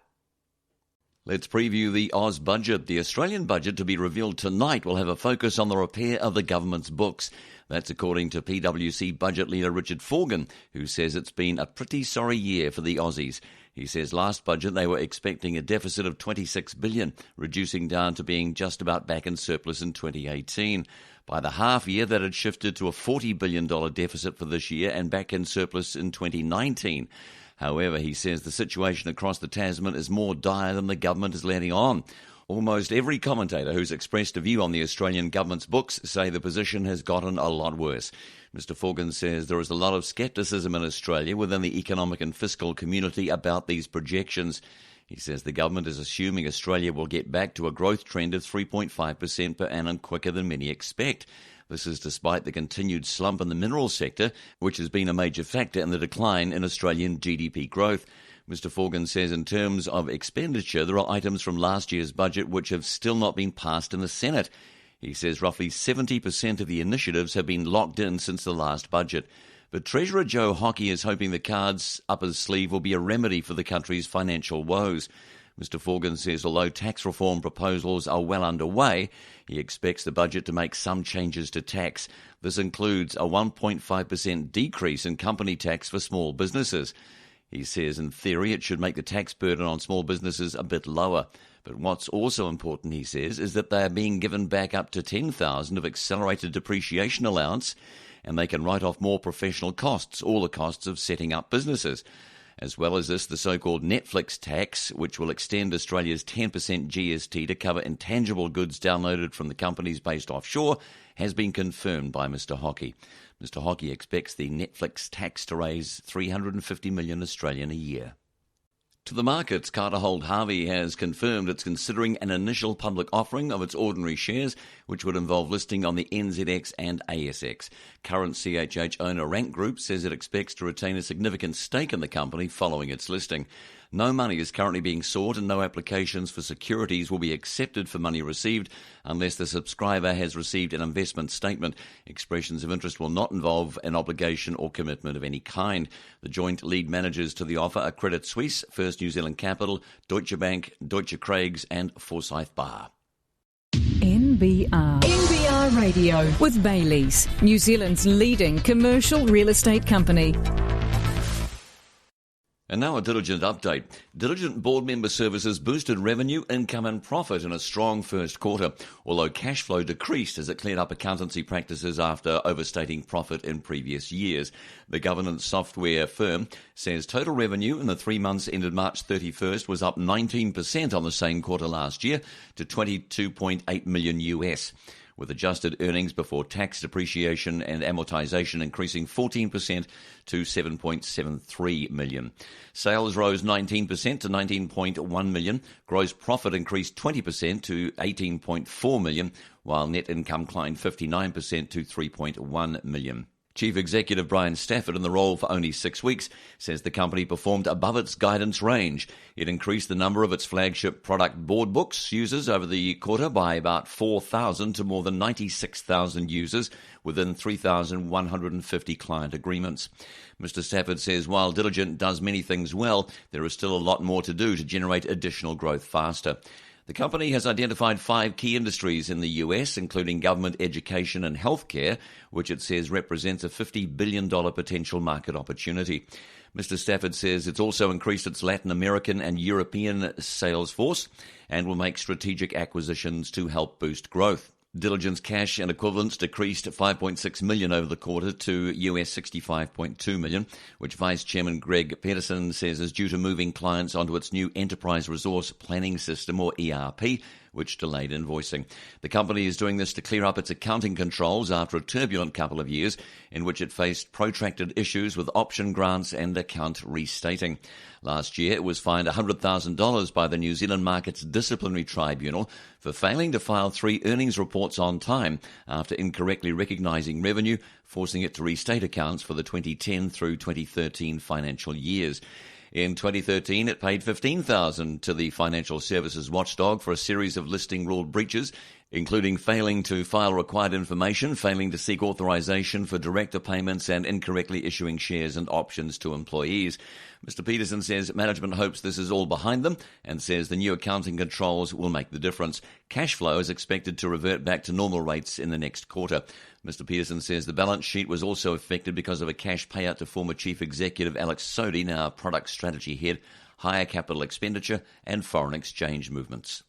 Let's preview the Oz budget. The Australian budget to be revealed tonight will have a focus on the repair of the government's books. That's according to PwC budget leader Richard Forgan, who says it's been a pretty sorry year for the Aussies. He says last budget they were expecting a deficit of $26 billion, reducing down to being just about back in surplus in 2018. By the half year, that had shifted to a $40 billion deficit for this year and back in surplus in 2019. However, he says the situation across the Tasman is more dire than the government is letting on. Almost every commentator who's expressed a view on the Australian government's books say the position has gotten a lot worse. Mr. Forgan says there is a lot of scepticism in Australia within the economic and fiscal community about these projections. He says the government is assuming Australia will get back to a growth trend of 3.5% per annum quicker than many expect. This is despite the continued slump in the minerals sector, which has been a major factor in the decline in Australian GDP growth. Mr. Forgan says in terms of expenditure, there are items from last year's budget which have still not been passed in the Senate. He says roughly 70% of the initiatives have been locked in since the last budget. But Treasurer Joe Hockey is hoping the cards up his sleeve will be a remedy for the country's financial woes. Mr. Forgan says although tax reform proposals are well underway, he expects the budget to make some changes to tax. This includes a 1.5% decrease in company tax for small businesses. He says in theory it should make the tax burden on small businesses a bit lower. But what's also important, he says, is that they are being given back up to $10,000 of accelerated depreciation allowance, and they can write off more professional costs, all the costs of setting up businesses. As well as this, the so-called Netflix tax, which will extend Australia's 10% GST to cover intangible goods downloaded from the companies based offshore, has been confirmed by Mr. Hockey. Mr. Hockey expects the Netflix tax to raise $350 million Australian a year. To the markets, Carter Holt Harvey has confirmed it's considering an initial public offering of its ordinary shares, which would involve listing on the NZX and ASX. Current CHH owner Rank Group says it expects to retain a significant stake in the company following its listing. No money is currently being sought and no applications for securities will be accepted for money received unless the subscriber has received an investment statement. Expressions of interest will not involve an obligation or commitment of any kind. The joint lead managers to the offer are Credit Suisse, First New Zealand Capital, Deutsche Bank, Deutsche Craigs and Forsyth Barr. NBR Radio with Bayleys, New Zealand's leading commercial real estate company. And now a Diligent update. Diligent board member services boosted revenue, income and profit in a strong first quarter, although cash flow decreased as it cleared up accountancy practices after overstating profit in previous years. The governance software firm says total revenue in the 3 months ended March 31st was up 19% on the same quarter last year to $22.8 million US. With adjusted earnings before tax, depreciation and amortisation increasing 14% to $7.73 million. Sales rose 19% to $19.1 million. Gross profit increased 20% to $18.4 million, while net income climbed 59% to $3.1 million. Chief Executive Brian Stafford, in the role for only 6 weeks, says the company performed above its guidance range. It increased the number of its flagship product Board Books users over the quarter by about 4,000 to more than 96,000 users within 3,150 client agreements. Mr. Stafford says while Diligent does many things well, there is still a lot more to do to generate additional growth faster. The company has identified 5 key industries in the US, including government, education and healthcare, which it says represents a $50 billion potential market opportunity. Mr. Stafford says it's also increased its Latin American and European sales force and will make strategic acquisitions to help boost growth. Diligent's cash and equivalents decreased $5.6 million over the quarter to US $65.2 million, which Vice Chairman Greg Pedersen says is due to moving clients onto its new Enterprise Resource Planning System, or ERP, which delayed invoicing. The company is doing this to clear up its accounting controls after a turbulent couple of years in which it faced protracted issues with option grants and account restating. Last year, it was fined $100,000 by the New Zealand Markets Disciplinary Tribunal for failing to file 3 earnings reports on time after incorrectly recognising revenue, forcing it to restate accounts for the 2010 through 2013 financial years. In 2013, it paid $15,000 to the Financial Services Watchdog for a series of listing rule breaches, including failing to file required information, failing to seek authorization for director payments, and incorrectly issuing shares and options to employees. Mr. Peterson says management hopes this is all behind them and says the new accounting controls will make the difference. Cash flow is expected to revert back to normal rates in the next quarter. Mr. Peterson says the balance sheet was also affected because of a cash payout to former Chief Executive Alex Sodi, now Product Strategy Head, higher capital expenditure and foreign exchange movements.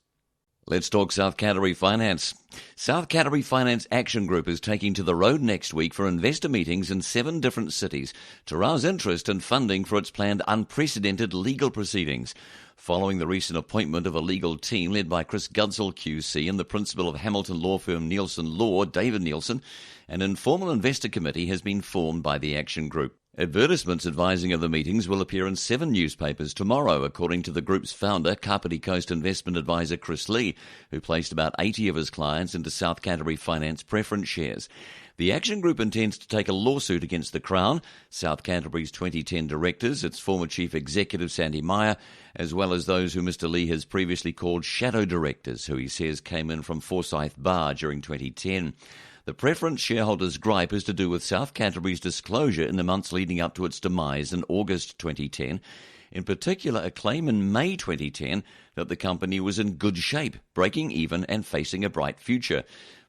Let's talk South Canterbury Finance. South Canterbury Finance Action Group is taking to the road next week for investor meetings in 7 different cities to rouse interest and funding for its planned unprecedented legal proceedings. Following the recent appointment of a legal team led by Chris Gudsell QC and the principal of Hamilton law firm Nielsen Law, David Nielsen, an informal investor committee has been formed by the Action Group. Advertisements advising of the meetings will appear in 7 newspapers tomorrow, according to the group's founder, Kapiti Coast investment advisor Chris Lee, who placed about 80 of his clients into South Canterbury Finance preference shares. The Action Group intends to take a lawsuit against the Crown, South Canterbury's 2010 directors, its former chief executive Sandy Meyer, as well as those who Mr. Lee has previously called shadow directors, who he says came in from Forsyth Bar during 2010. The preference shareholders' gripe is to do with South Canterbury's disclosure in the months leading up to its demise in August 2010. In particular, a claim in May 2010 that the company was in good shape, breaking even and facing a bright future.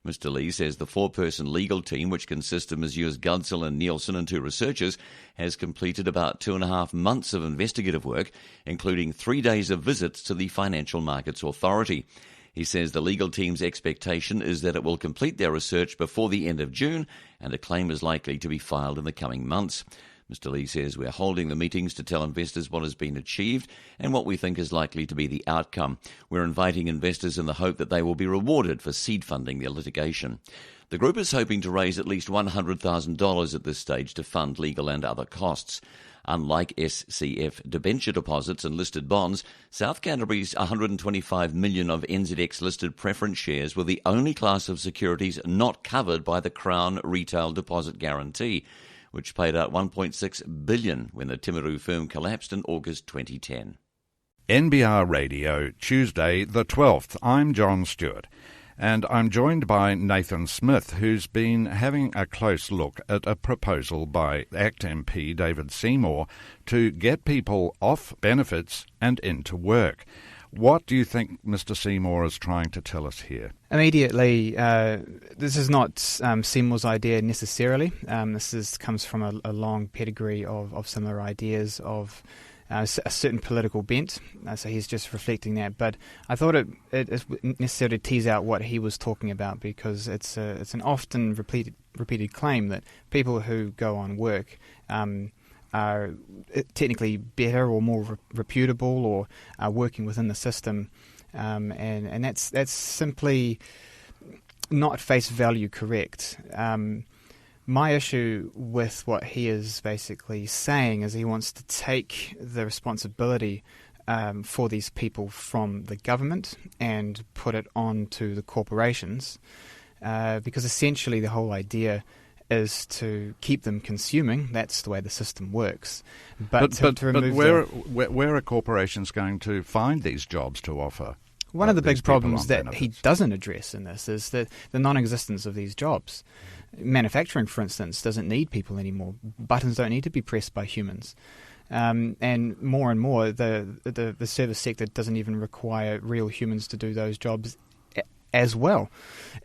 Mr. Lee says the 4-person legal team, which consists of Messrs. Gudsell and Nielsen and 2 researchers, has completed about 2.5 months of investigative work, including 3 days of visits to the Financial Markets Authority. He says the legal team's expectation is that it will complete their research before the end of June, and a claim is likely to be filed in the coming months. Mr. Lee says we're holding the meetings to tell investors what has been achieved and what we think is likely to be the outcome. We're inviting investors in the hope that they will be rewarded for seed funding their litigation. The group is hoping to raise at least $100,000 at this stage to fund legal and other costs. Unlike SCF debenture deposits and listed bonds, South Canterbury's $125 million of NZX-listed preference shares were the only class of securities not covered by the Crown Retail Deposit Guarantee, which paid out $1.6 billion when the Timaru firm collapsed in August 2010. NBR Radio, Tuesday the 12th. I'm John Stewart. And I'm joined by Nathan Smith, who's been having a close look at a proposal by ACT MP David Seymour to get people off benefits and into work. What do you think Mr. Seymour is trying to tell us here? Immediately, this is not Seymour's idea necessarily. This comes from a long pedigree of similar ideas of a certain political bent, so he's just reflecting that. But I thought it is necessary to tease out what he was talking about, because it's an often repeated claim that people who go on work are technically better or more reputable or are working within the system, and that's simply not face value correct. My issue with what he is basically saying is he wants to take the responsibility for these people from the government and put it on to the corporations, because essentially the whole idea is to keep them consuming. That's the way the system works. But to remove where are corporations going to find these jobs to offer? One of the big problems that he doesn't address in this is the non-existence of these jobs. Manufacturing, for instance, doesn't need people anymore. Buttons don't need to be pressed by humans. And more, the service sector doesn't even require real humans to do those jobs as well.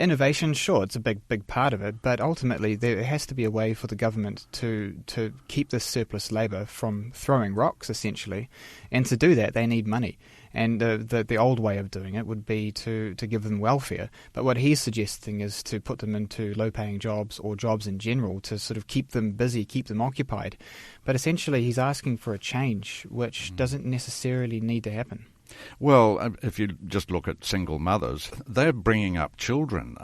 Innovation, sure, it's a big part of it, but ultimately there has to be a way for the government to keep this surplus labour from throwing rocks, essentially. And to do that, they need money. And the old way of doing it would be to give them welfare. But what he's suggesting is to put them into low-paying jobs or jobs in general to sort of keep them busy, keep them occupied. But essentially he's asking for a change which doesn't necessarily need to happen. Well, if you just look at single mothers, they're bringing up children,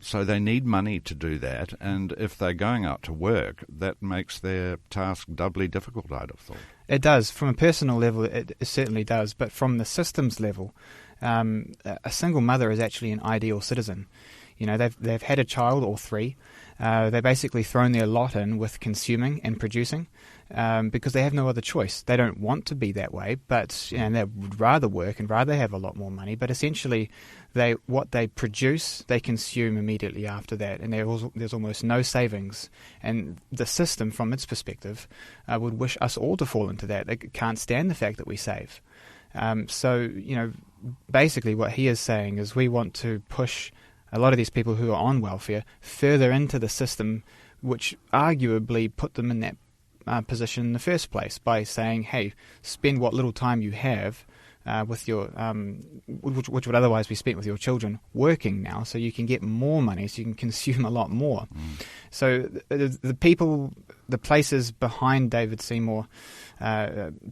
so they need money to do that. And if they're going out to work, that makes their task doubly difficult, I'd have thought. It does. From a personal level, it certainly does. But from the systems level, a single mother is actually an ideal citizen. You know, they've had a child or three. They're basically thrown their lot in with consuming and producing because they have no other choice. They don't want to be that way, but they would rather work and rather have a lot more money. But essentially, what they produce, they consume immediately after that, and there's almost no savings. And the system, from its perspective, would wish us all to fall into that. It can't stand the fact that we save. So, basically what he is saying is we want to push a lot of these people who are on welfare further into the system, which arguably put them in that position in the first place by saying, hey, spend what little time you have with your, which would otherwise be spent with your children, working now, so you can get more money, so you can consume a lot more. So the people, the places behind David Seymour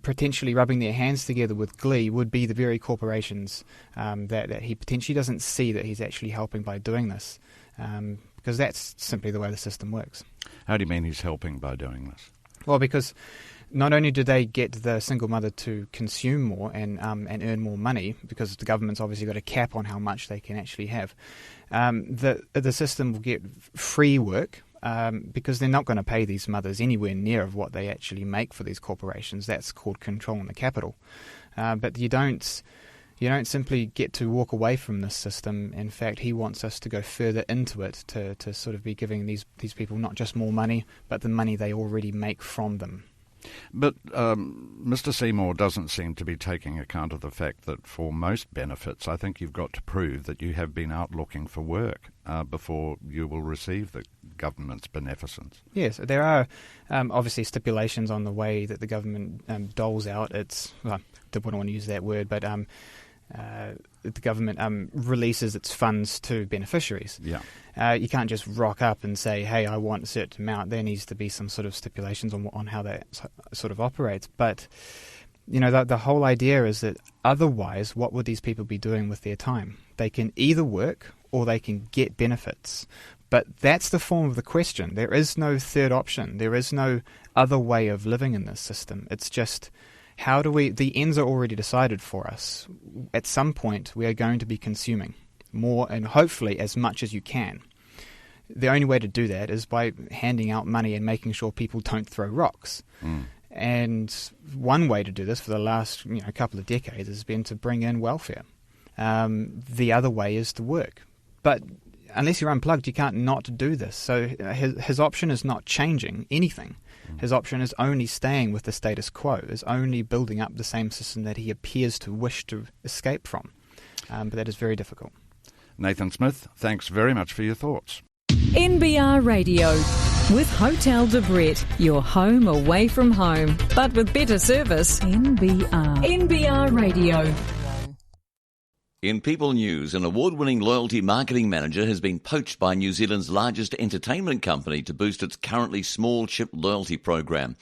potentially rubbing their hands together with glee would be the very corporations that he potentially doesn't see that he's actually helping by doing this, because that's simply the way the system works. How do you mean he's helping by doing this? Well, because not only do they get the single mother to consume more and earn more money, because the government's obviously got a cap on how much they can actually have, the system will get free work, because they're not going to pay these mothers anywhere near of what they actually make for these corporations. That's called controlling the capital. But you don't simply get to walk away from this system. In fact, he wants us to go further into it to sort of be giving these people not just more money, but the money they already make from them. But Mr. Seymour doesn't seem to be taking account of the fact that for most benefits, I think you've got to prove that you have been out looking for work before you will receive the government's beneficence. Yes, there are obviously stipulations on the way that the government doles out its, I wouldn't want to use that word, but the government releases its funds to beneficiaries. Yeah. You can't just rock up and say, hey, I want a certain amount. There needs to be some sort of stipulations on how that sort of operates. But, the whole idea is that otherwise, what would these people be doing with their time? They can either work or they can get benefits. But that's the form of the question. There is no third option. There is no other way of living in this system. It's just, how do the ends are already decided for us. At some point, we are going to be consuming more and hopefully as much as you can. The only way to do that is by handing out money and making sure people don't throw rocks. And one way to do this for the last couple of decades has been to bring in welfare. The other way is to work. But unless you're unplugged, you can't not do this. So his option is not changing anything. His option is only staying with the status quo, is only building up the same system that he appears to wish to escape from. But that is very difficult. Nathan Smith, thanks very much for your thoughts. NBR Radio with Hotel de Brett, your home away from home, but with better service. NBR Radio. In People News, an award-winning loyalty marketing manager has been poached by New Zealand's largest entertainment company to boost its currently small chip loyalty program.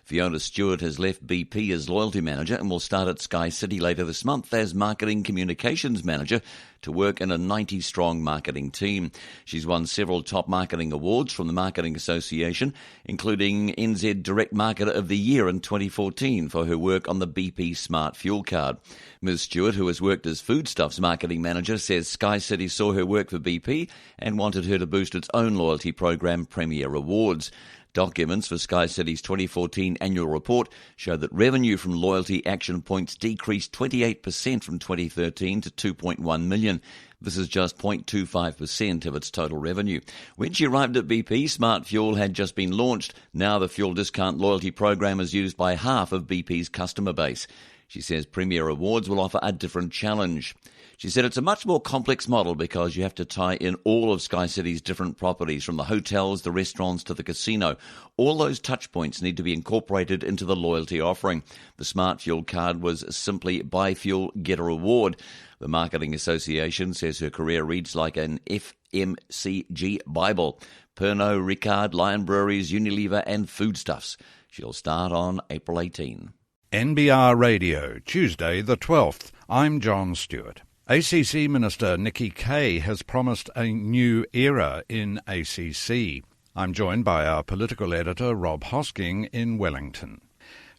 Fiona Stewart has left BP as loyalty manager and will start at Sky City later this month as marketing communications manager to work in a 90-strong marketing team. She's won several top marketing awards from the Marketing Association, including NZ Direct Marketer of the Year in 2014 for her work on the BP Smart Fuel Card. Ms Stewart, who has worked as Foodstuffs marketing manager, says Sky City saw her work for BP and wanted her to boost its own loyalty program, Premier Rewards. Documents for Sky City's 2014 annual report show that revenue from loyalty action points decreased 28% from 2013 to 2.1 million. This is just 0.25% of its total revenue. When she arrived at BP, Smart Fuel had just been launched. Now the fuel discount loyalty program is used by half of BP's customer base. She says Premier Rewards will offer a different challenge. She said it's a much more complex model because you have to tie in all of Sky City's different properties, from the hotels, the restaurants to the casino. All those touch points need to be incorporated into the loyalty offering. The Smart Fuel card was simply buy fuel, get a reward. The Marketing Association says her career reads like an FMCG Bible. Pernod Ricard, Lion Breweries, Unilever and Foodstuffs. She'll start on April 18. NBR Radio, Tuesday the 12th. I'm John Stewart. ACC Minister Nikki Kaye has promised a new era in ACC. I'm joined by our political editor, Rob Hosking, in Wellington.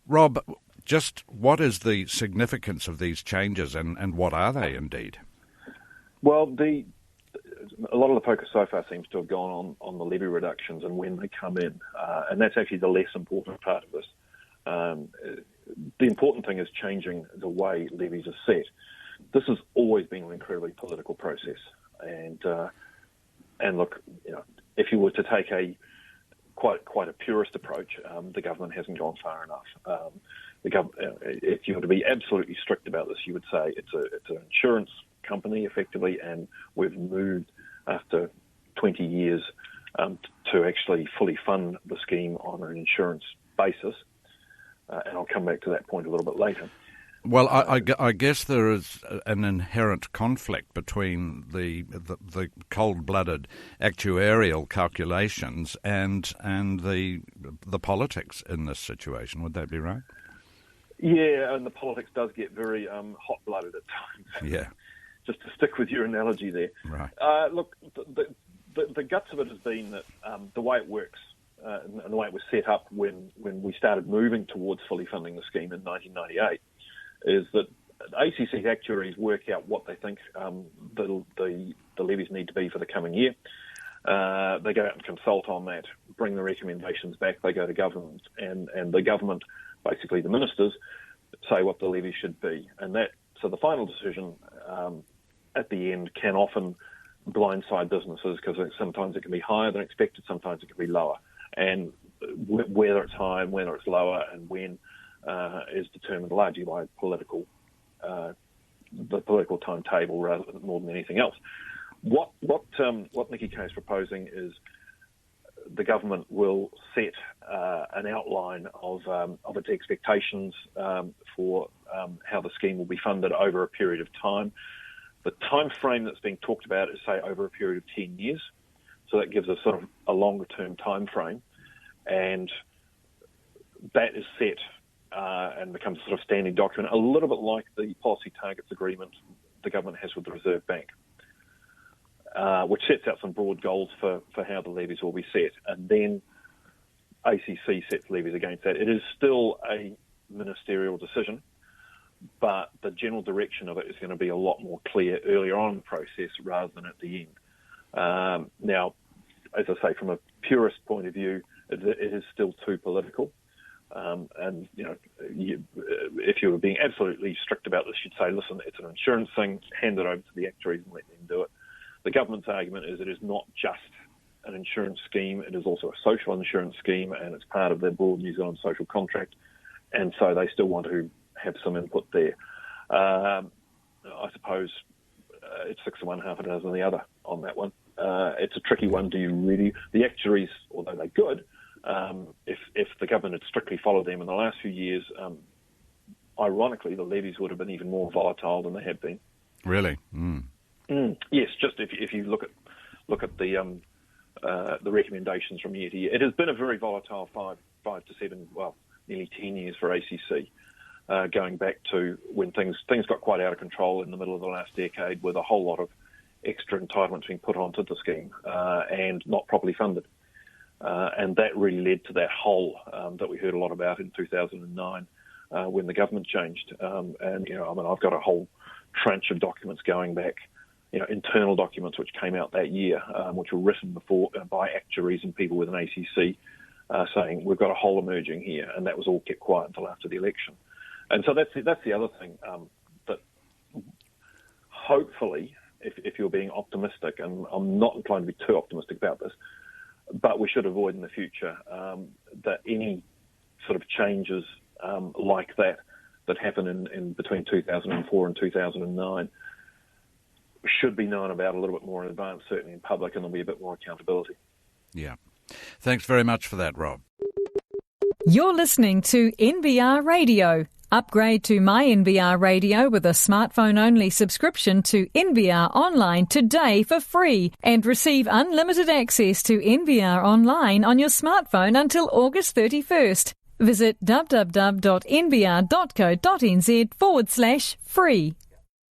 Rob, just what is the significance of these changes and what are they indeed? Well, a lot of the focus so far seems to have gone on the levy reductions and when they come in, and that's actually the less important part of this. The important thing is changing the way levies are set. This has always been an incredibly political process, and look, if you were to take a quite a purist approach, the government hasn't gone far enough. If you were to be absolutely strict about this, you would say it's an insurance company effectively, and we've moved after 20 years to actually fully fund the scheme on an insurance basis, and I'll come back to that point a little bit later. Well, I guess there is an inherent conflict between the cold-blooded actuarial calculations and the politics in this situation. Would that be right? Yeah, and the politics does get very hot-blooded at times. Yeah. Just to stick with your analogy there. Right. Look, the guts of it has been that the way it works and the way it was set up when we started moving towards fully funding the scheme in 1998 is that ACC's actuaries work out what they think the levies need to be for the coming year. They go out and consult on that, bring the recommendations back, they go to government, and the government, basically the ministers, say what the levies should be. So the final decision at the end can often blindside businesses because sometimes it can be higher than expected, sometimes it can be lower. And whether it's high and whether it's lower and when is determined largely by the political timetable rather than more than anything else. What Nikki Kaye is proposing is the government will set an outline of its expectations for how the scheme will be funded over a period of time. The time frame that's being talked about is, say, over a period of 10 years. So that gives us sort of a longer-term time frame, and that is set and becomes a sort of standing document, a little bit like the policy targets agreement the government has with the Reserve Bank, which sets out some broad goals for how the levies will be set, and then ACC sets levies against that. It is still a ministerial decision, but the general direction of it is going to be a lot more clear earlier on in the process rather than at the end. Now, as I say, from a purist point of view, it is still too political. And, if you were being absolutely strict about this, you'd say, listen, it's an insurance thing, hand it over to the actuaries and let them do it. The government's argument is it is not just an insurance scheme, it is also a social insurance scheme, and it's part of their broad New Zealand social contract, and so they still want to have some input there. I suppose it's 6 to 1, half a dozen the other on that one. It's a tricky one. Do you really... The actuaries, although they're good, if the government had strictly followed them in the last few years, ironically, the levies would have been even more volatile than they have been. Really? Yes, just if you look at the recommendations from year to year, it has been a very volatile 5 to 7, well, nearly 10 years for ACC, going back to when things got quite out of control in the middle of the last decade, with a whole lot of extra entitlements being put onto the scheme and not properly funded. And that really led to that hole that we heard a lot about in 2009 when the government changed. I've got a whole tranche of documents going back, internal documents which came out that year, which were written before by actuaries and people with an ACC, saying we've got a hole emerging here, and that was all kept quiet until after the election. And so that's the other thing that hopefully, if you're being optimistic, and I'm not inclined to be too optimistic about this, but we should avoid in the future that any sort of changes like that happen in between 2004 and 2009 should be known about a little bit more in advance, certainly in public, and there'll be a bit more accountability. Yeah. Thanks very much for that, Rob. You're listening to NBR Radio. Upgrade to My NBR Radio with a smartphone-only subscription to NBR Online today for free, and receive unlimited access to NBR Online on your smartphone until August 31st. Visit www.nbr.co.nz/free.